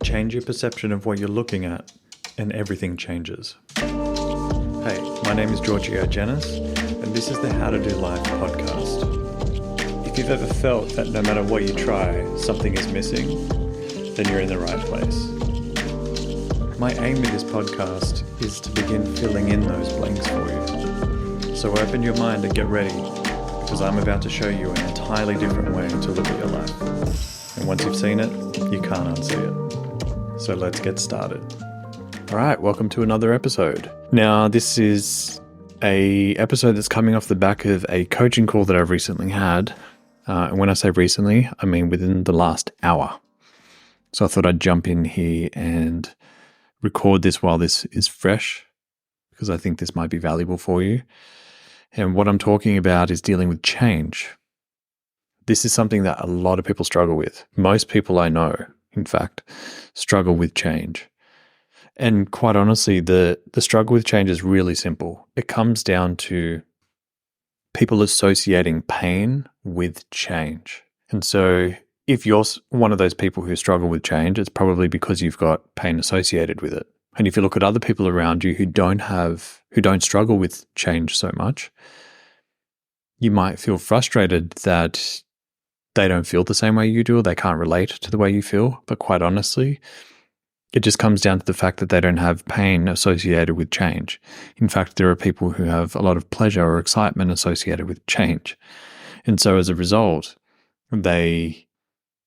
Change your perception of what you're looking at, and everything changes. Hey, my name is Giorgio, and this is the How to Do Life podcast. If you've ever felt that no matter what you try, something is missing, then you're in the right place. My aim with this podcast is to begin filling in those blanks for you. So open your mind and get ready, because I'm about to show you an entirely different way to look at your life. And once you've seen it, you can't unsee it. So let's get started. All right, welcome to another episode. Now, this is a episode that's coming off the back of a coaching call that I've recently had. And when I say recently, I mean within the last hour. So I thought I'd jump in here and record this while this is fresh, because I think this might be valuable for you. And what I'm talking about is dealing with change. This is something that a lot of people struggle with. Most people I know, in fact, struggle with change. And quite honestly, the struggle with change is really simple. It comes down to people associating pain with change. And so if you're one of those people who struggle with change, it's probably because you've got pain associated with it. And if you look at other people around you who don't struggle with change so much, you might feel frustrated that they don't feel the same way you do, or they can't relate to the way you feel. But quite honestly, it just comes down to the fact that they don't have pain associated with change. In fact, there are people who have a lot of pleasure or excitement associated with change. And so as a result, they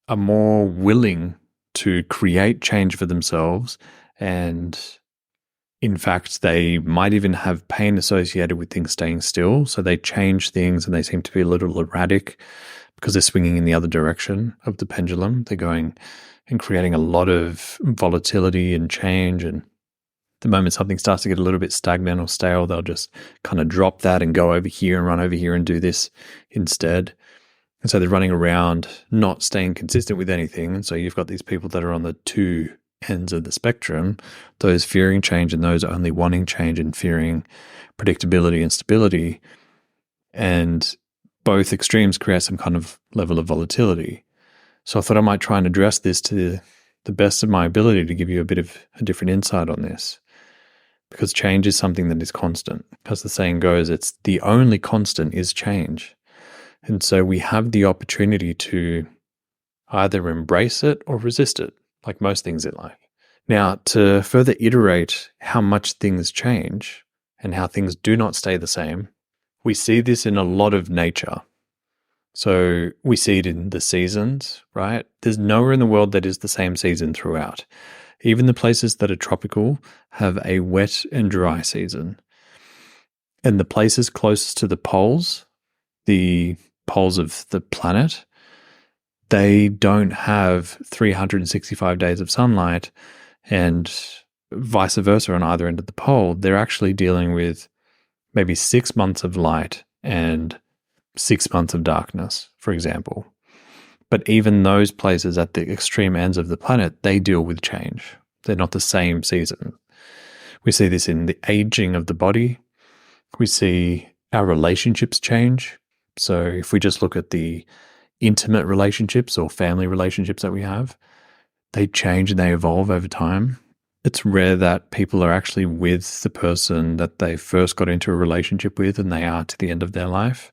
are more willing to create change for themselves. And in fact, they might even have pain associated with things staying still. So they change things and they seem to be a little erratic because they're swinging in the other direction of the pendulum. They're going and creating a lot of volatility and change. And the moment something starts to get a little bit stagnant or stale, they'll just kind of drop that and go over here and run over here and do this instead. And so they're running around, not staying consistent with anything. And so you've got these people that are on the two ends of the spectrum, those fearing change and those only wanting change and fearing predictability and stability. And both extremes create some kind of level of volatility. So I thought I might try and address this to the best of my ability to give you a bit of a different insight on this. Because change is something that is constant. As the saying goes, it's the only constant is change. And so we have the opportunity to either embrace it or resist it, like most things in life. Now, to further iterate how much things change and how things do not stay the same, we see this in a lot of nature. So we see it in the seasons, right? There's nowhere in the world that is the same season throughout. Even the places that are tropical have a wet and dry season. And the places closest to the poles of the planet, they don't have 365 days of sunlight, and vice versa on either end of the pole. They're actually dealing with maybe 6 months of light and 6 months of darkness, for example. But even those places at the extreme ends of the planet, they deal with change. They're not the same season. We see this in the aging of the body. We see our relationships change. So if we just look at the intimate relationships or family relationships that we have, they change and they evolve over time. It's rare that people are actually with the person that they first got into a relationship with and they are to the end of their life.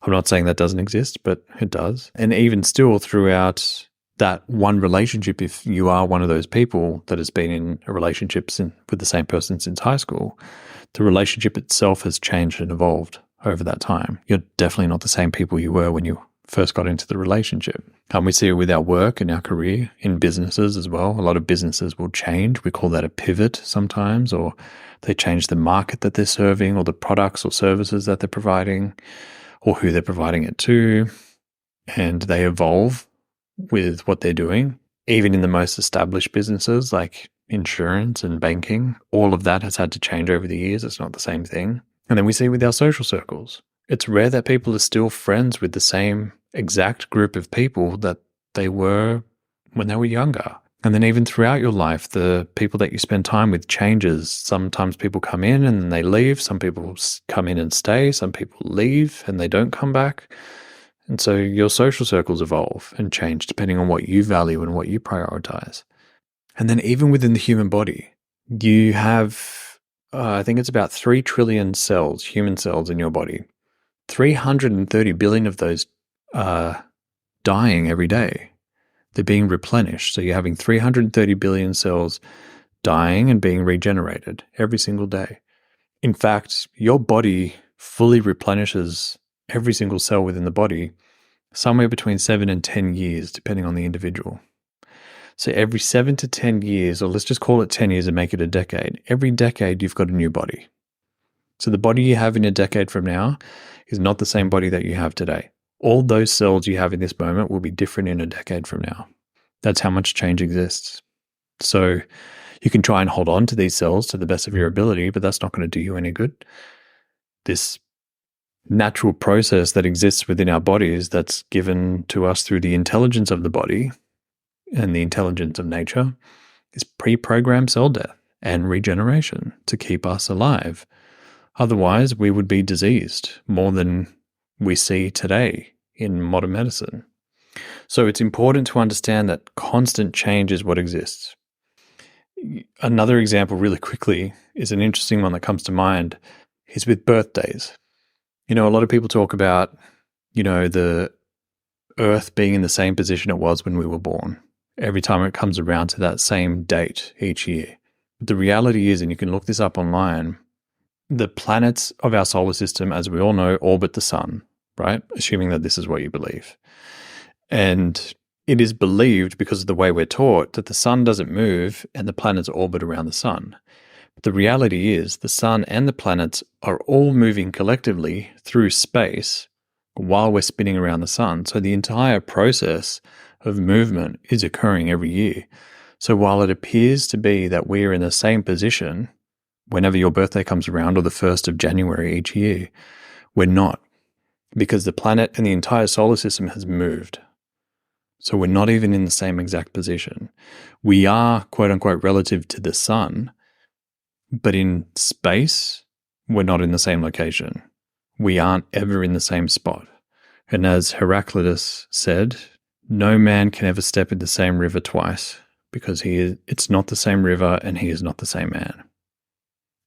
I'm not saying that doesn't exist, but it does. And even still throughout that one relationship, if you are one of those people that has been in a relationship with the same person since high school, the relationship itself has changed and evolved over that time. You're definitely not the same people you were when you first got into the relationship. We see it with our work and our career, in businesses as well. A lot of businesses will change. We call that a pivot sometimes, or they change the market that they're serving or the products or services that they're providing or who they're providing it to. And they evolve with what they're doing. Even in the most established businesses like insurance and banking, all of that has had to change over the years. It's not the same thing. And then we see with our social circles, it's rare that people are still friends with the same exact group of people that they were when they were younger. And then even throughout your life, the people that you spend time with changes. Sometimes people come in and then they leave. Some people come in and stay. Some people leave and they don't come back. And so your social circles evolve and change depending on what you value and what you prioritize. And then even within the human body, you have, I think it's about 3 trillion cells, human cells in your body. 330 billion of those are dying every day. They're being replenished. So you're having 330 billion cells dying and being regenerated every single day. In fact, your body fully replenishes every single cell within the body somewhere between 7 and 10 years, depending on the individual. So every 7 to 10 years, or let's just call it 10 years and make it a decade, every decade you've got a new body. So the body you have in a decade from now is not the same body that you have today. All those cells you have in this moment will be different in a decade from now. That's how much change exists. So you can try and hold on to these cells to the best of your ability, but that's not going to do you any good. This natural process that exists within our bodies that's given to us through the intelligence of the body and the intelligence of nature is pre-programmed cell death and regeneration to keep us alive. Otherwise, we would be diseased more than we see today in modern medicine. So it's important to understand that constant change is what exists. Another example really quickly is an interesting one that comes to mind is with birthdays. A lot of people talk about, the Earth being in the same position it was when we were born, every time it comes around to that same date each year. But the reality is, and you can look this up online, the planets of our solar system, as we all know, orbit the sun, right? Assuming that this is what you believe. And it is believed, because of the way we're taught, that the sun doesn't move and the planets orbit around the sun. But the reality is the sun and the planets are all moving collectively through space while we're spinning around the sun. So the entire process of movement is occurring every year. So while it appears to be that we're in the same position whenever your birthday comes around, or the 1st of January each year, we're not, because the planet and the entire solar system has moved. So we're not even in the same exact position. We are, quote unquote, relative to the sun, but in space, we're not in the same location. We aren't ever in the same spot. And as Heraclitus said, no man can ever step in the same river twice, because it's not the same river and he is not the same man.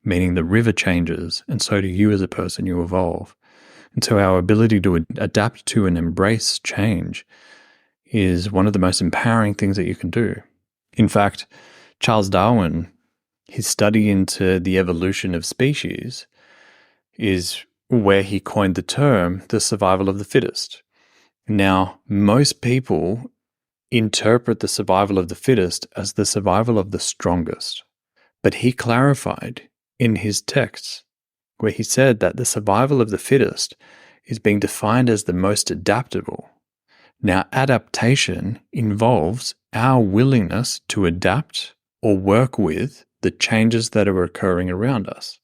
Meaning the river changes, and so do you as a person, you evolve. And so our ability to adapt to and embrace change is one of the most empowering things that you can do. In fact, Charles Darwin, his study into the evolution of species is where he coined the term the survival of the fittest. Now, most people interpret the survival of the fittest as the survival of the strongest. But he clarified in his texts where he said that the survival of the fittest is being defined as the most adaptable. Now, adaptation involves our willingness to adapt or work with the changes that are occurring around us.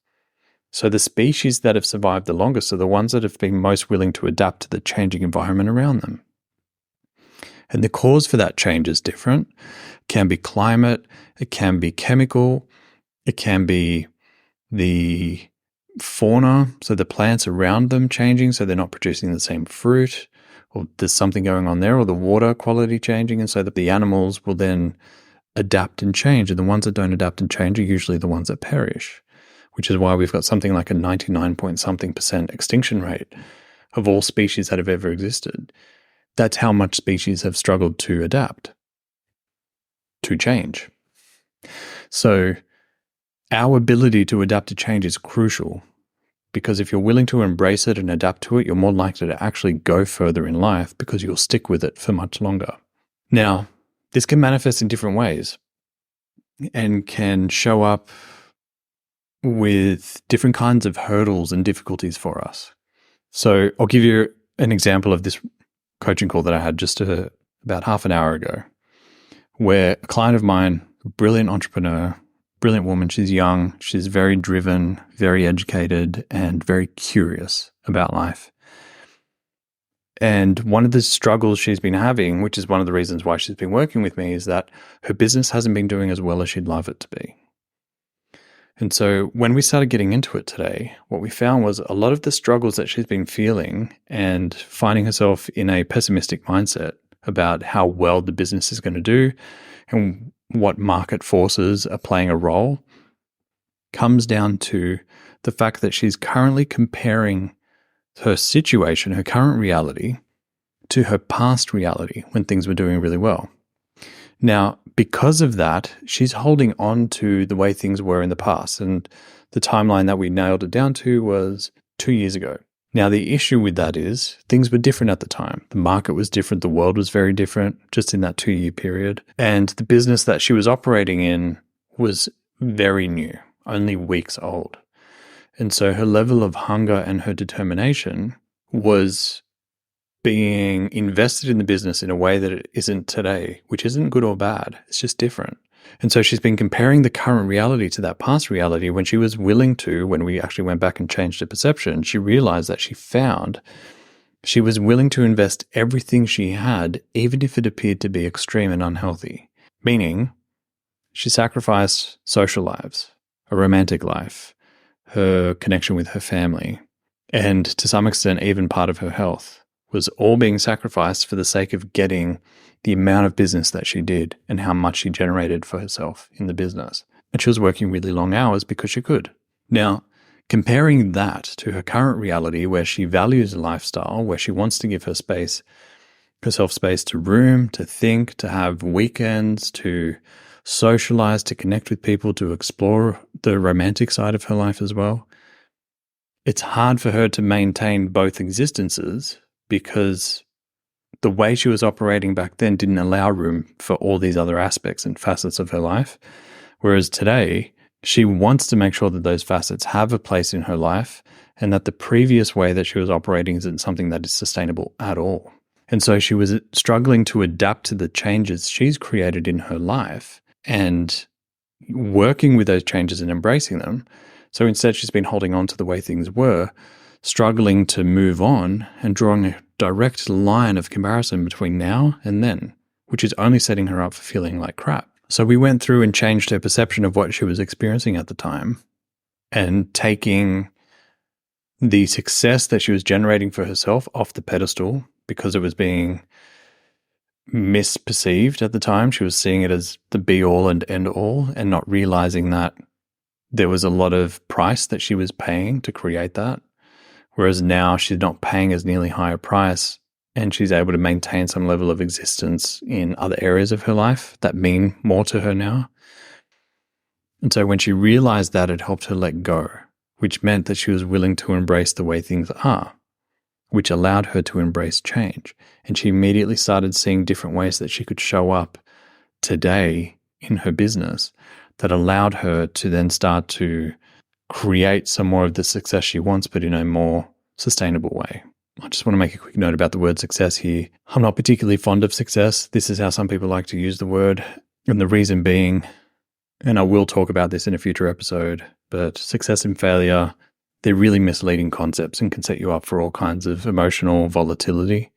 So the species that have survived the longest are the ones that have been most willing to adapt to the changing environment around them. And the cause for that change is different. It can be climate, it can be chemical, it can be the fauna, so the plants around them changing so they're not producing the same fruit, or there's something going on there, or the water quality changing, and so that the animals will then adapt and change. And the ones that don't adapt and change are usually the ones that perish, which is why we've got something like a 99-point-something% extinction rate of all species that have ever existed. That's how much species have struggled to adapt, to change. So our ability to adapt to change is crucial, because if you're willing to embrace it and adapt to it, you're more likely to actually go further in life because you'll stick with it for much longer. Now, this can manifest in different ways and can show up with different kinds of hurdles and difficulties for us. So I'll give you an example of this coaching call that I had just about half an hour ago, where a client of mine, a brilliant entrepreneur, brilliant woman, she's young, she's very driven, very educated, and very curious about life. And one of the struggles she's been having, which is one of the reasons why she's been working with me, is that her business hasn't been doing as well as she'd love it to be. And so when we started getting into it today, what we found was a lot of the struggles that she's been feeling and finding herself in a pessimistic mindset about how well the business is going to do and what market forces are playing a role comes down to the fact that she's currently comparing her situation, her current reality, to her past reality when things were doing really well. Now, because of that, she's holding on to the way things were in the past. And the timeline that we nailed it down to was 2 years ago. Now, the issue with that is things were different at the time. The market was different. The world was very different just in that 2-year period. And the business that she was operating in was very new, only weeks old. And so her level of hunger and her determination was being invested in the business in a way that it isn't today, which isn't good or bad. It's just different. And so she's been comparing the current reality to that past reality when she was willing to, when we actually went back and changed her perception, she realized that she found she was willing to invest everything she had, even if it appeared to be extreme and unhealthy. Meaning, she sacrificed social lives, a romantic life, her connection with her family, and to some extent, even part of her health, was all being sacrificed for the sake of getting the amount of business that she did and how much she generated for herself in the business. And she was working really long hours because she could. Now, comparing that to her current reality where she values a lifestyle, where she wants to give herself space to room, to think, to have weekends, to socialize, to connect with people, to explore the romantic side of her life as well. It's hard for her to maintain both existences because the way she was operating back then didn't allow room for all these other aspects and facets of her life. Whereas today, she wants to make sure that those facets have a place in her life and that the previous way that she was operating isn't something that is sustainable at all. And so she was struggling to adapt to the changes she's created in her life and working with those changes and embracing them. So instead, she's been holding on to the way things were, struggling to move on and drawing a direct line of comparison between now and then, which is only setting her up for feeling like crap. So we went through and changed her perception of what she was experiencing at the time and taking the success that she was generating for herself off the pedestal because it was being misperceived at the time. She was seeing it as the be all and end all and not realizing that there was a lot of price that she was paying to create that. Whereas now she's not paying as nearly high a price and she's able to maintain some level of existence in other areas of her life that mean more to her now. And so when she realized that, it helped her let go, which meant that she was willing to embrace the way things are, which allowed her to embrace change. And she immediately started seeing different ways that she could show up today in her business that allowed her to then start to create some more of the success she wants, but in a more sustainable way. I just want to make a quick note about the word success here. I'm not particularly fond of success. This is how some people like to use the word. And the reason being, and I will talk about this in a future episode, but success and failure, they're really misleading concepts and can set you up for all kinds of emotional volatility.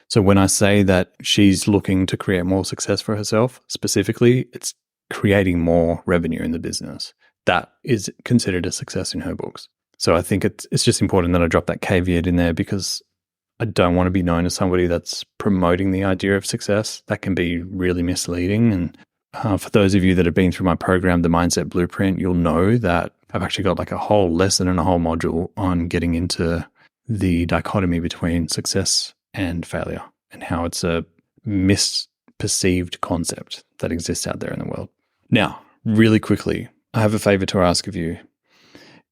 So when I say that she's looking to create more success for herself, specifically, it's creating more revenue in the business. That is considered a success in her books. So I think it's just important that I drop that caveat in there because I don't want to be known as somebody that's promoting the idea of success. That can be really misleading. And for those of you that have been through my program, The Mindset Blueprint, you'll know that I've actually got like a whole lesson and a whole module on getting into the dichotomy between success and failure and how it's a misperceived concept that exists out there in the world. Now, really quickly, I have a favor to ask of you.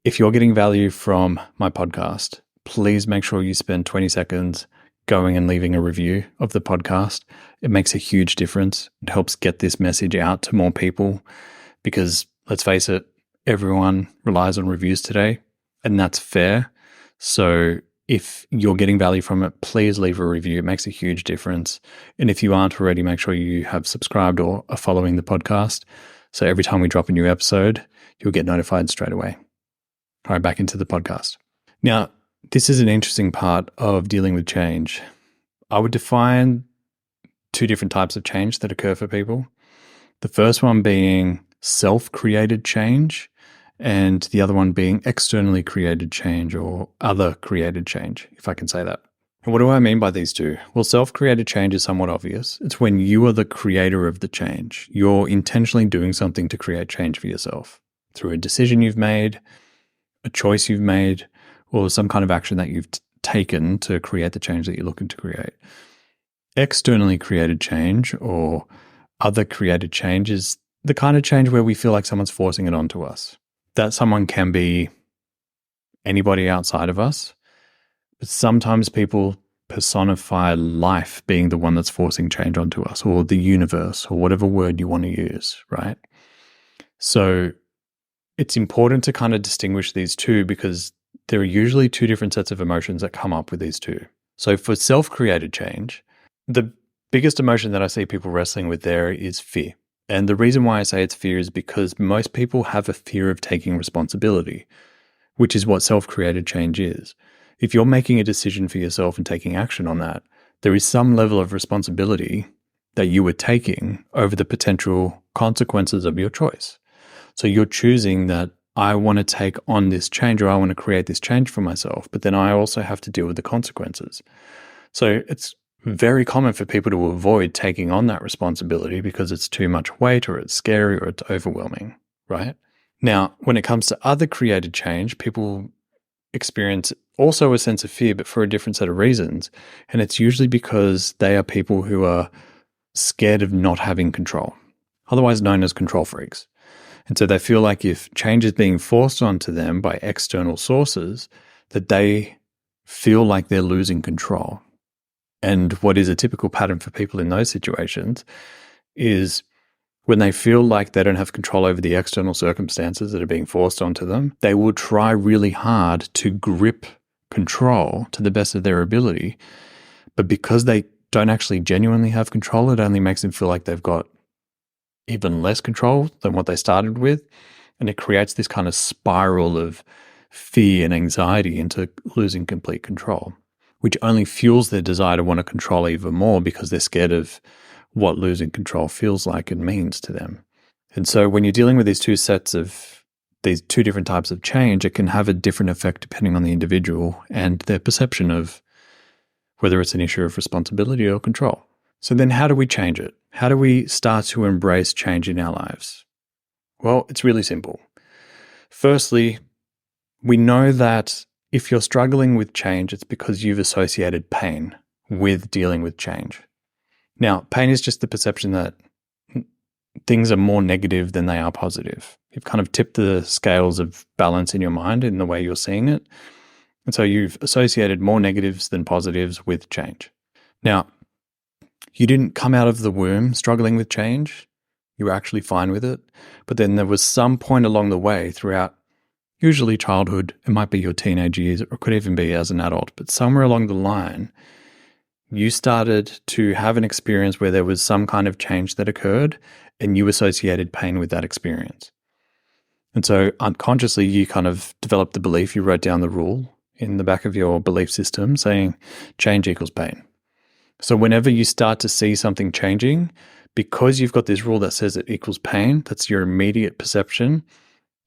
If you're getting value from my podcast, please make sure you spend 20 seconds going and leaving a review of the podcast. It makes a huge difference. It helps get this message out to more people because, let's face it, everyone relies on reviews today, and that's fair. So if you're getting value from it, please leave a review. It makes a huge difference. And if you aren't already, make sure you have subscribed or are following the podcast. So every time we drop a new episode, you'll get notified straight away. All right, back into the podcast. Now, this is an interesting part of dealing with change. I would define two different types of change that occur for people. The first one being self-created change, and the other one being externally created change or other created change, if I can say that. And what do I mean by these two? Well, self-created change is somewhat obvious. It's when you are the creator of the change. You're intentionally doing something to create change for yourself through a decision you've made, a choice you've made, or some kind of action that you've taken to create the change that you're looking to create. Externally created change or other created change is the kind of change where we feel like someone's forcing it onto us. That someone can be anybody outside of us, but sometimes people personify life being the one that's forcing change onto us, or the universe, or whatever word you want to use, right? So it's important to kind of distinguish these two because there are usually two different sets of emotions that come up with these two. So for self-created change, the biggest emotion that I see people wrestling with there is fear. And the reason why I say it's fear is because most people have a fear of taking responsibility, which is what self-created change is. If you're making a decision for yourself and taking action on that, there is some level of responsibility that you are taking over the potential consequences of your choice. So you're choosing that I want to take on this change or I want to create this change for myself, but then I also have to deal with the consequences. So it's very common for people to avoid taking on that responsibility because it's too much weight or it's scary or it's overwhelming, right? Now, when it comes to other created change, people experience also a sense of fear, but for a different set of reasons. And it's usually because they are people who are scared of not having control, otherwise known as control freaks. And so they feel like if change is being forced onto them by external sources, that they feel like they're losing control. And what is a typical pattern for people in those situations is when they feel like they don't have control over the external circumstances that are being forced onto them, they will try really hard to grip control to the best of their ability. But because they don't actually genuinely have control, it only makes them feel like they've got even less control than what they started with. And it creates this kind of spiral of fear and anxiety into losing complete control, which only fuels their desire to want to control even more because they're scared of what losing control feels like and means to them. And so when you're dealing with these two different types of change, it can have a different effect depending on the individual and their perception of whether it's an issue of responsibility or control. So then how do we change it? How do we start to embrace change in our lives? Well, it's really simple. Firstly, we know that if you're struggling with change, it's because you've associated pain with dealing with change. Now, pain is just the perception that things are more negative than they are positive. You've kind of tipped the scales of balance in your mind in the way you're seeing it. And so you've associated more negatives than positives with change. Now, you didn't come out of the womb struggling with change. You were actually fine with it. But then there was some point along the way throughout, usually childhood, it might be your teenage years, or it could even be as an adult, but somewhere along the line, you started to have an experience where there was some kind of change that occurred and you associated pain with that experience. And so unconsciously, you kind of developed the belief, you wrote down the rule in the back of your belief system saying change equals pain. So whenever you start to see something changing, because you've got this rule that says it equals pain, that's your immediate perception,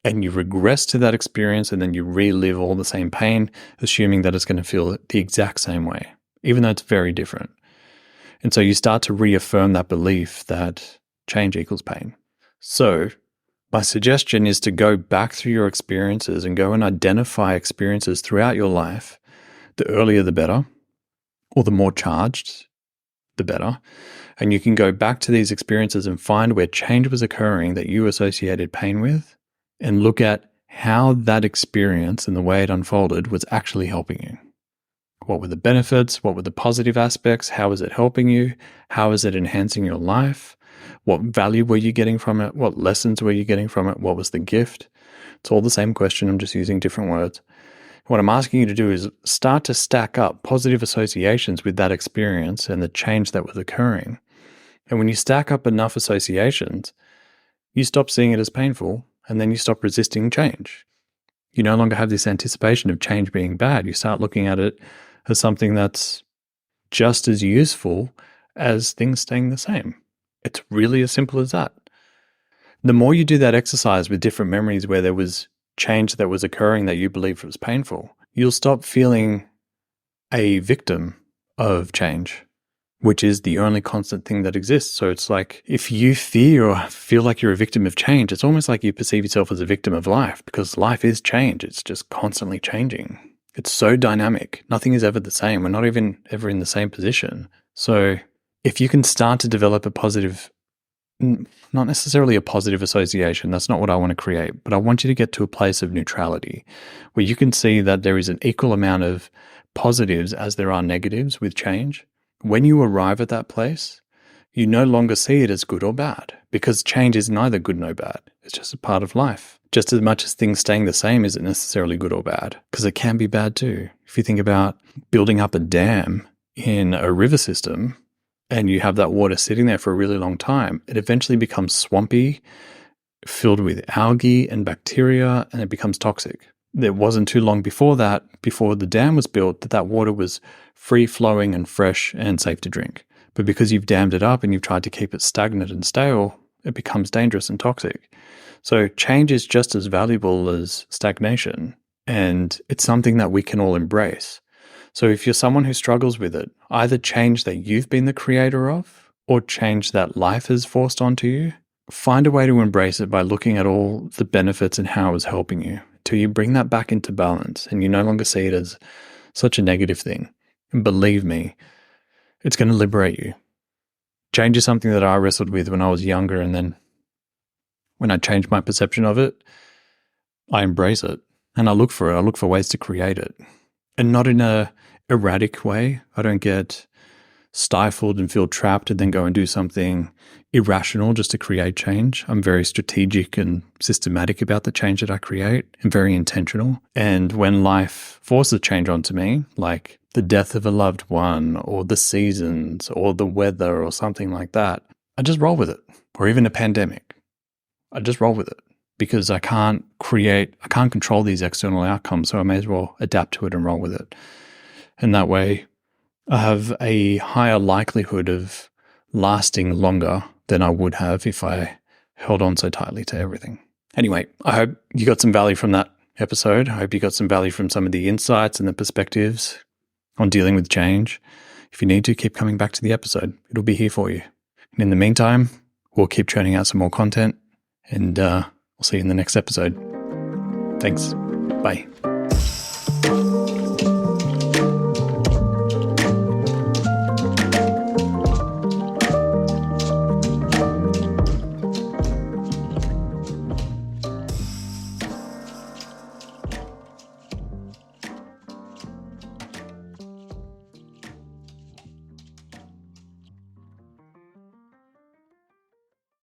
and you regress to that experience and then you relive all the same pain, assuming that it's going to feel the exact same way, even though it's very different. And so you start to reaffirm that belief that change equals pain. So my suggestion is to go back through your experiences and go and identify experiences throughout your life. The earlier, the better, or the more charged, the better. And you can go back to these experiences and find where change was occurring that you associated pain with and look at how that experience and the way it unfolded was actually helping you. What were the benefits? What were the positive aspects? How is it helping you? How is it enhancing your life? What value were you getting from it? What lessons were you getting from it? What was the gift? It's all the same question. I'm just using different words. What I'm asking you to do is start to stack up positive associations with that experience and the change that was occurring. And when you stack up enough associations, you stop seeing it as painful and then you stop resisting change. You no longer have this anticipation of change being bad. You start looking at it as something that's just as useful as things staying the same. It's really as simple as that. The more you do that exercise with different memories where there was change that was occurring that you believed was painful, you'll stop feeling a victim of change, which is the only constant thing that exists. So it's like if you fear or feel like you're a victim of change, it's almost like you perceive yourself as a victim of life, because life is change. It's just constantly changing. It's so dynamic. Nothing is ever the same. We're not even ever in the same position. So if you can start to develop a positive, not necessarily a positive association, that's not what I want to create, but I want you to get to a place of neutrality where you can see that there is an equal amount of positives as there are negatives with change. When you arrive at that place, you no longer see it as good or bad, because change is neither good nor bad. It's just a part of life. Just as much as things staying the same isn't necessarily good or bad, because it can be bad too. If you think about building up a dam in a river system and you have that water sitting there for a really long time, it eventually becomes swampy, filled with algae and bacteria, and it becomes toxic. It wasn't too long before that, before the dam was built, that water was free-flowing and fresh and safe to drink. But because you've dammed it up and you've tried to keep it stagnant and stale, it becomes dangerous and toxic. So change is just as valuable as stagnation, and it's something that we can all embrace. So if you're someone who struggles with it, either change that you've been the creator of or change that life has forced onto you, find a way to embrace it by looking at all the benefits and how it's helping you, till you bring that back into balance and you no longer see it as such a negative thing. And believe me, it's going to liberate you. Change is something that I wrestled with when I was younger, and then when I changed my perception of it, I embrace it and I look for it. I look for ways to create it, and not in a erratic way. I don't get stifled and feel trapped and then go and do something irrational just to create change. I'm very strategic and systematic about the change that I create, and very intentional. And when life forces change onto me, like the death of a loved one or the seasons or the weather or something like that, I just roll with it. Or even a pandemic, I just roll with it, because I can't control these external outcomes. So I may as well adapt to it and roll with it. And that way I have a higher likelihood of lasting longer than I would have if I held on so tightly to everything. Anyway, I hope you got some value from that episode. I hope you got some value from some of the insights and the perspectives on dealing with change. If you need to, keep coming back to the episode. It'll be here for you. And in the meantime, we'll keep churning out some more content, and we'll see you in the next episode. Thanks. Bye.